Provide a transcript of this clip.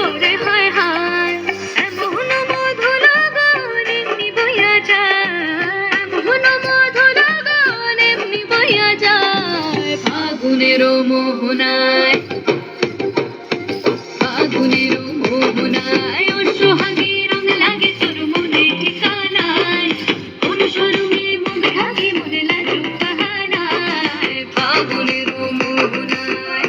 ওরে হায় হায় এমন মধু লগন এমনি বইয়া যায় এমন মধু লগন এমনি বইয়া যায় ফাগুনের মোহনায় ফাগুনের মোহনায় ও সোহাগে রং লাগে তোর মনে ঠিকানায় অনুসরণে মুখ ঢাকে মনে লাজুক বাহানায় ফাগুনের মোহনায়